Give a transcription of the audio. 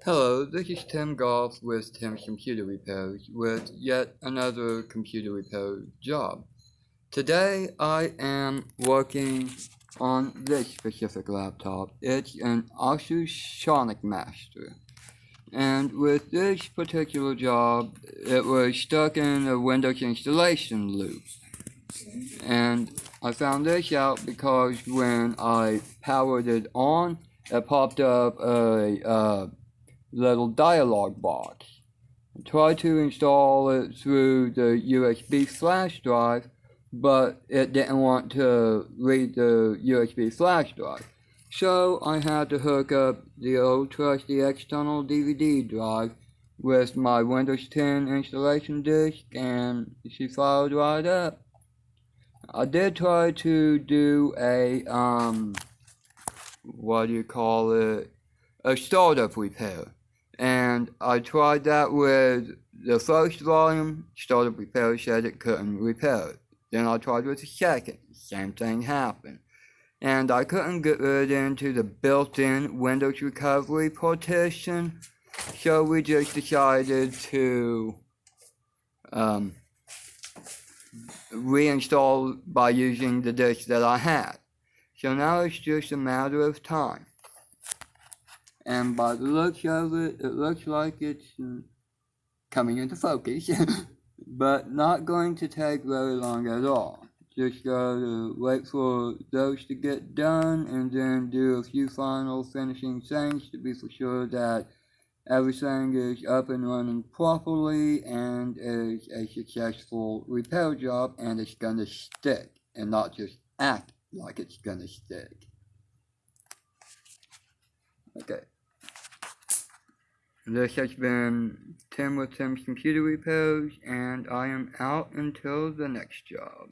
Hello, this is Tim Goff with Tim's Computer Repairs with yet another computer repair job. Today I am working on this specific laptop. It's an Asus Sonic Master. And with this particular job, it was stuck in a Windows installation loop. And I found this out because when I powered it on, it popped up a little dialog box. I tried to install it through the USB flash drive, but it didn't want to read the USB flash drive. So I had to hook up the old trusty external DVD drive with my Windows 10 installation disk, and she fired right up. I did try to do a a startup repair. And I tried that with the first volume. Startup repair said it couldn't repair it. Then I tried with the second. Same thing happened. And I couldn't get it into the built-in Windows recovery partition. So we just decided to reinstall by using the disk that I had. So now it's just a matter of time. And by the looks of it, it looks like it's coming into focus, but not going to take very long at all. Just gotta wait for those to get done and then do a few final finishing things to be for sure that everything is up and running properly and is a successful repair job and it's gonna stick and not just act like it's gonna stick. Okay. This has been Tim with Tim's Computer Repairs, and I am out until the next job.